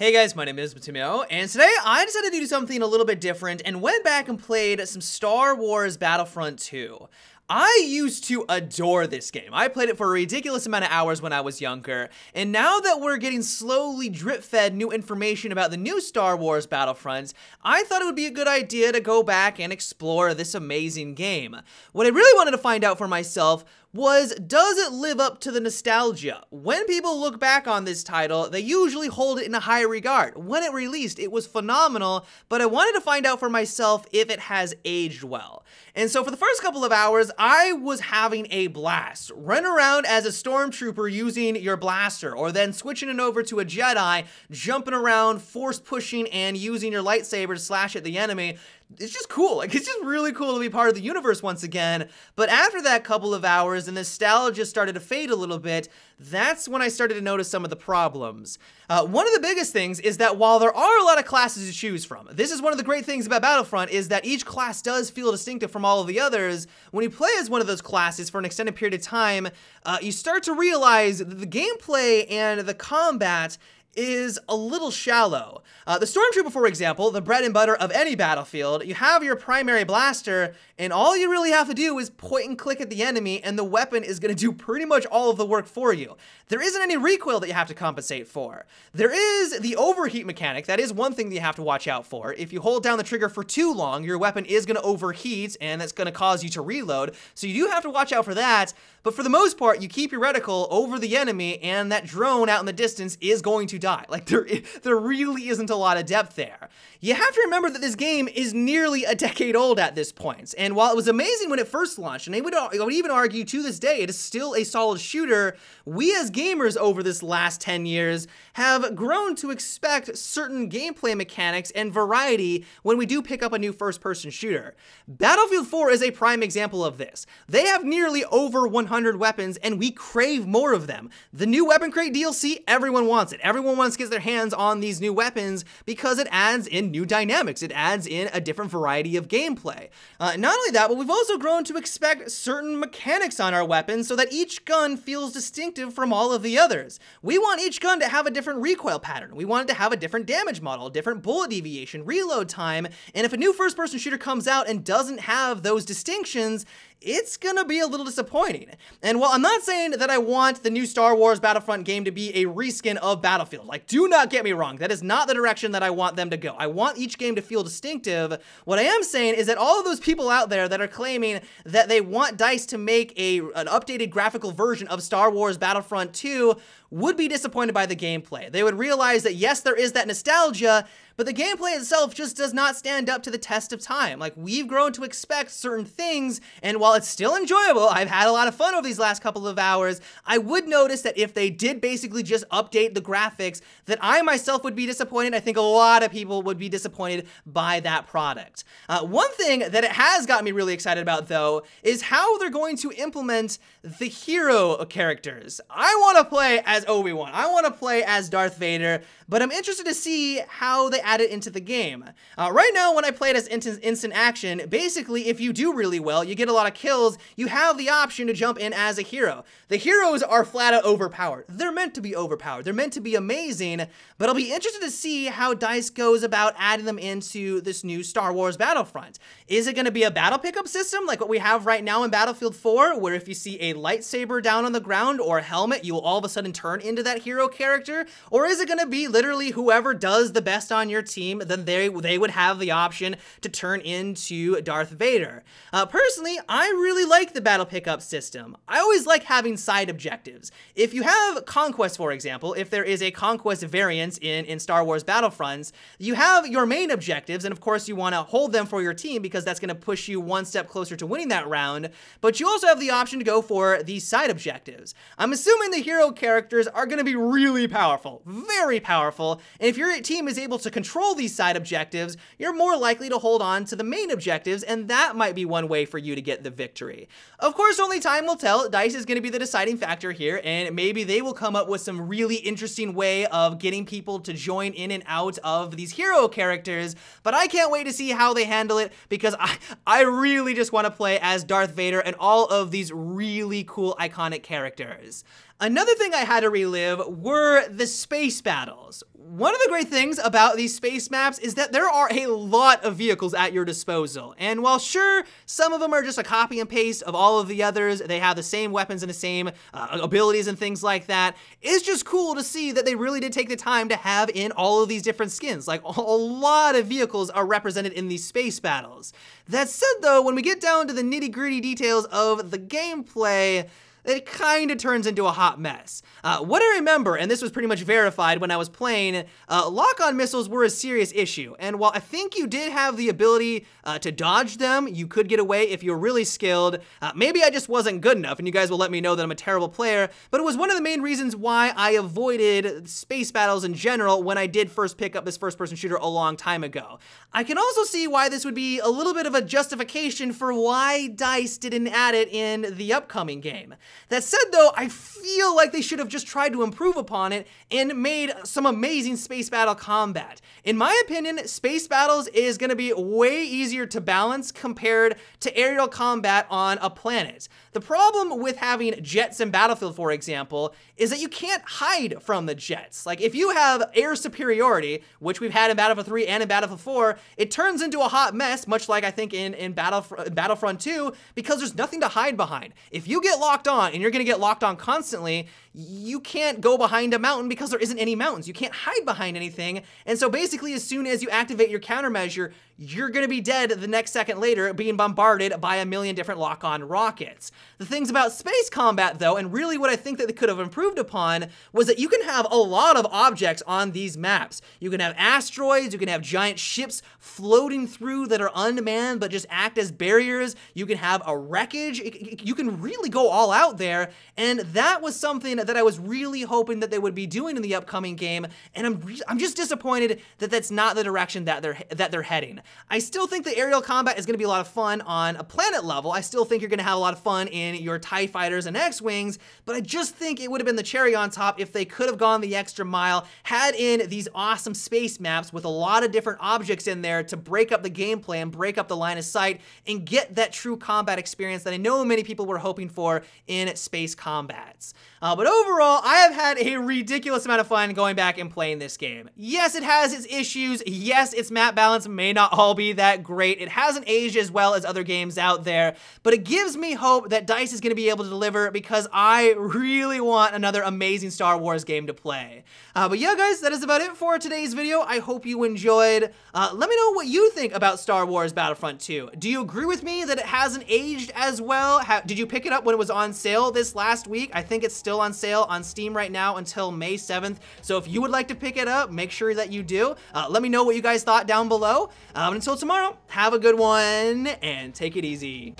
Hey guys, my name is Matimio, and today I decided to do something a little bit different and went back and played some Star Wars Battlefront 2. I used to adore this game. I played it for a ridiculous amount of hours when I was younger, and now that we're getting slowly drip-fed new information about the new Star Wars Battlefront, I thought it would be a good idea to go back and explore this amazing game. What I really wanted to find out for myself was, does it live up to the nostalgia? When people look back on this title, they usually hold it in a high regard. When it released, it was phenomenal, but I wanted to find out for myself if it has aged well. And so for the first couple of hours, I was having a blast. Run around as a stormtrooper using your blaster, or then switching it over to a Jedi, jumping around, force pushing, and using your lightsaber to slash at the enemy. It's just cool. Like, it's just really cool to be part of the universe once again. But after that couple of hours, the nostalgia started to fade a little bit. That's when I started to notice some of the problems. One of the biggest things is that while there are a lot of classes to choose from, this is one of the great things about Battlefront, is that each class does feel distinctive from all of the others. When you play as one of those classes for an extended period of time, you start to realize that the gameplay and the combat is a little shallow. The Stormtrooper, for example, the bread and butter of any battlefield, you have your primary blaster, and all you really have to do is point and click at the enemy, and the weapon is going to do pretty much all of the work for you. There isn't any recoil that you have to compensate for. There is the overheat mechanic. That is one thing that you have to watch out for. If you hold down the trigger for too long, your weapon is going to overheat, and that's going to cause you to reload, so you do have to watch out for that. But for the most part, you keep your reticle over the enemy, and that drone out in the distance is going to die. Like, there really isn't a lot of depth there. You have to remember that this game is nearly a decade old at this point, and while it was amazing when it first launched, and I would even argue to this day it is still a solid shooter, we as gamers over this last 10 years have grown to expect certain gameplay mechanics and variety when we do pick up a new first-person shooter. Battlefield 4 is a prime example of this. They have nearly over 100 weapons, and we crave more of them. The new Weapon Crate DLC, everyone wants it. Everyone wants to get their hands on these new weapons because it adds in new dynamics. It adds in a different variety of gameplay. Not only that, but we've also grown to expect certain mechanics on our weapons so that each gun feels distinctive from all of the others. We want each gun to have a different recoil pattern. We want it to have a different damage model, a different bullet deviation, reload time, and if a new first-person shooter comes out and doesn't have those distinctions, it's gonna be a little disappointing. And while I'm not saying that I want the new Star Wars Battlefront game to be a reskin of Battlefield, like, do not get me wrong, that is not the direction that I want them to go. I want each game to feel distinctive. What I am saying is that all of those people out there that are claiming that they want DICE to make an updated graphical version of Star Wars Battlefront 2 would be disappointed by the gameplay. They would realize that yes, there is that nostalgia, but the gameplay itself just does not stand up to the test of time. Like, we've grown to expect certain things, and while it's still enjoyable, I've had a lot of fun over these last couple of hours, I would notice that if they did basically just update the graphics, that I myself would be disappointed. I think a lot of people would be disappointed by that product. One thing that it has got me really excited about, though, is how they're going to implement the hero characters. I want to play as Obi-Wan. I want to play as Darth Vader, but I'm interested to see how they add it into the game. Right now, when I play it as instant action, basically, if you do really well, you get a lot of kills, you have the option to jump in as a hero. The heroes are flat out overpowered. They're meant to be overpowered. They're meant to be amazing, but I'll be interested to see how DICE goes about adding them into this new Star Wars Battlefront. Is it going to be a battle pickup system like what we have right now in Battlefield 4, where if you see a lightsaber down on the ground or a helmet, you will all of a sudden turn into that hero character? Or is it going to be literally whoever does the best on your team, then they would have the option to turn into Darth Vader? Personally, I really like the battle pickup system. I always like having side objectives. If you have Conquest, for example, if there is a Conquest variant in Star Wars Battlefronts, you have your main objectives, and of course you want to hold them for your team because that's going to push you one step closer to winning that round, but you also have the option to go for the side objectives. I'm assuming the hero characters are going to be really powerful, very powerful, and if your team is able to control these side objectives, you're more likely to hold on to the main objectives, and that might be one way for you to get the victory. Of course, only time will tell. DICE is going to be the deciding factor here, and maybe they will come up with some really interesting way of getting people to join in and out of these hero characters, but I can't wait to see how they handle it because I really just want to play as Darth Vader and all of these really cool iconic characters. Another thing I had to relive were the space battles. One of the great things about these space maps is that there are a lot of vehicles at your disposal. And while sure, some of them are just a copy and paste of all of the others, they have the same weapons and the same abilities and things like that, it's just cool to see that they really did take the time to have in all of these different skins. Like, a lot of vehicles are represented in these space battles. That said though, when we get down to the nitty-gritty details of the gameplay, it kind of turns into a hot mess. What I remember, and this was pretty much verified when I was playing, lock-on missiles were a serious issue. And while I think you did have the ability to dodge them, you could get away if you're really skilled. Maybe I just wasn't good enough, and you guys will let me know that I'm a terrible player, but it was one of the main reasons why I avoided space battles in general when I did first pick up this first-person shooter a long time ago. I can also see why this would be a little bit of a justification for why DICE didn't add it in the upcoming game. That said though, I feel like they should have just tried to improve upon it and made some amazing space battle combat. In my opinion, space battles is going to be way easier to balance compared to aerial combat on a planet. The problem with having jets in Battlefield, for example, is that you can't hide from the jets. Like, if you have air superiority, which we've had in Battlefield 3 and in Battlefield 4, it turns into a hot mess, much like I think in Battlefront 2, because there's nothing to hide behind. If you get locked on, and you're gonna get locked on constantly, you can't go behind a mountain because there isn't any mountains. You can't hide behind anything, and so basically as soon as you activate your countermeasure, you're gonna be dead the next second later, being bombarded by a million different lock-on rockets. The things about space combat though, and really what I think that they could have improved upon, was that you can have a lot of objects on these maps. You can have asteroids, you can have giant ships floating through that are unmanned but just act as barriers. You can have a wreckage. You can really go all out there, and that was something that I was really hoping that they would be doing in the upcoming game, and I'm just disappointed that that's not the direction that they're heading. I still think the aerial combat is going to be a lot of fun on a planet level. I still think you're going to have a lot of fun in your TIE fighters and X-Wings, but I just think it would have been the cherry on top if they could have gone the extra mile, had in these awesome space maps with a lot of different objects in there to break up the gameplay and break up the line of sight and get that true combat experience that I know many people were hoping for in space combats. But overall, I have had a ridiculous amount of fun going back and playing this game. Yes, it has its issues. Yes, its map balance may not all be that great. It hasn't aged as well as other games out there, but it gives me hope that DICE is going to be able to deliver, because I really want another amazing Star Wars game to play. But yeah, guys, that is about it for today's video. I hope you enjoyed. Let me know what you think about Star Wars Battlefront 2. Do you agree with me that it hasn't aged as well? Did you pick it up when it was on sale this last week? I think it's still on sale on Steam right now until May 7th. So if you would like to pick it up, make sure that you do. Let me know what you guys thought down below. Until tomorrow, have a good one and take it easy.